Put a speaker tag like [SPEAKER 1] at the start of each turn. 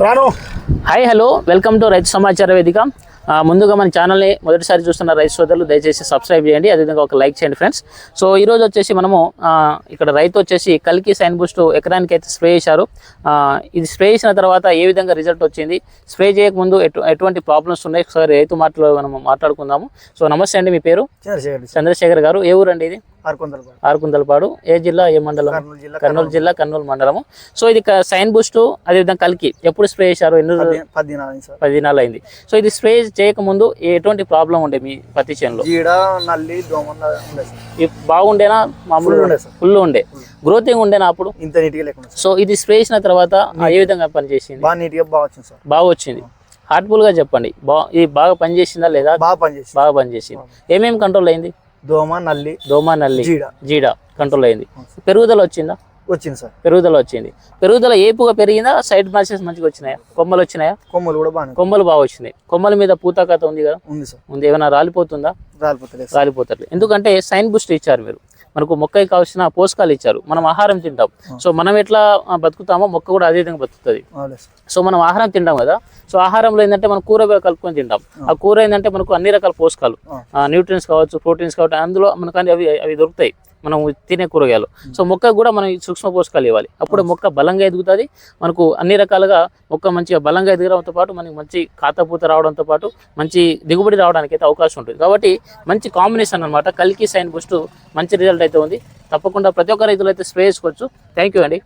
[SPEAKER 1] రాను.
[SPEAKER 2] Hi hello welcome to రైతు సమాచార వేదిక. ముందుగా మన ఛానల్ని మొదటిసారి చూస్తున్న రైతు సోదరులు దయచేసి సబ్స్క్రైబ్ చేయండి, అదేవిధంగా ఒక లైక్ చేయండి ఫ్రెండ్స్. సో ఈరోజు వచ్చేసి మనము ఇక్కడ రైతు వచ్చేసి కల్కి సైన్ బూస్ట్ ఎకరానికి అయితే స్ప్రే చేశారు. ఇది స్ప్రే చేసిన తర్వాత ఏ విధంగా రిజల్ట్ వచ్చింది, స్ప్రే చేయకముందు ఎటువంటి ప్రాబ్లమ్స్ ఉన్నాయి, ఒకసారి రైతు మాటలో మనం మాట్లాడుకుందాము. సో నమస్తే అండి, మీ పేరు? చంద్రశేఖర్ గారు. ఏ ఊరు అండి ఇది? ఆరుకుందలపాడు. ఏ జిల్లా, ఏ మండలం? కర్నూలు జిల్లా, కర్నూలు మండలము. సో ఇది సైన్ బూస్ట్ అదేవిధంగా కల్కి ఎప్పుడు స్ప్రే చేశారు? 10 దినాలు అయింది. సో ఇది స్ప్రే చేయకముందు ఎటువంటి ప్రాబ్లం ఉండే మీ పత్తి చేనులో? బాగుండేనా? మామూలు ఫుల్ ఉండే గ్రోతింగ్ ఉండేనా అప్పుడు?
[SPEAKER 1] ఇంత నీట్గా లేకుండా.
[SPEAKER 2] సో ఇది స్ప్రే చేసిన తర్వాత ఏ విధంగా పనిచేసింది? బాగా వచ్చింది. హార్ట్ఫుల్ గా చెప్పండి, ఇది బాగా పనిచేసిందా లేదా? బాగా పనిచేసింది. ఏమేమి కంట్రోల్ అయింది? దోమ నల్లి జీడ కంట్రోల్ అయింది. పెరుగుదల వచ్చిందా?
[SPEAKER 1] వచ్చింది సార్.
[SPEAKER 2] పెరుగుదల వచ్చింది. పెరుగుదల ఏపుగా పెరిగిందా? సైడ్ మ్యాచెస్ మంచిగా వచ్చినాయా? కొమ్మలు వచ్చినాయా?
[SPEAKER 1] కొమ్మలు కూడా బాగా,
[SPEAKER 2] కొమ్మలు బాగా వచ్చినాయి. కొమ్మల మీద పూతకత ఉంది కదా?
[SPEAKER 1] ఉంది సార్.
[SPEAKER 2] ఉంది. ఏమైనా రాలిపోతుందా? రాలిపోతుంది. ఎందుకంటే సైన్ బూస్ట్ ఇచ్చారు మీరు, మనకు మొక్కకి కావాల్సిన పోషకాలు ఇచ్చారు. మనం ఆహారం తింటాం. సో మనం ఎట్లా బతుకుతామో మొక్క కూడా అదే విధంగా బతుకుతుంది. సో మనం ఆహారం తింటాం కదా, సో ఆహారంలో ఏంటంటే మనం కూర కలుపుకొని తింటాం. ఆ కూర ఏంటంటే మనకు అన్ని రకాల పోషకాలు, న్యూట్రియన్స్ కావచ్చు, ప్రోటీన్స్ కావచ్చు, అందులో మనకు అవి దొరుకుతాయి మనం తినే కూరగాయలు. సో మొక్కకు కూడా మనం సూక్ష్మ పోషకాలు ఇవ్వాలి. అప్పుడు మొక్క బలంగా ఎదుగుతుంది. మనకు అన్ని రకాలుగా మొక్క మంచిగా బలంగా ఎదగడంతో పాటు మనకి మంచి కాతపూత రావడంతో పాటు మంచి దిగుబడి రావడానికి అయితే అవకాశం ఉంటుంది. కాబట్టి మంచి కాంబినేషన్ అనమాట కల్కి సైన్ బూస్ట్. మంచి రిజల్ట్ అయితే ఉంది. తప్పకుండా ప్రతి ఒక్క రైతులు అయితే స్ప్రే చేసుకోవచ్చు. థ్యాంక్ యూ అండి.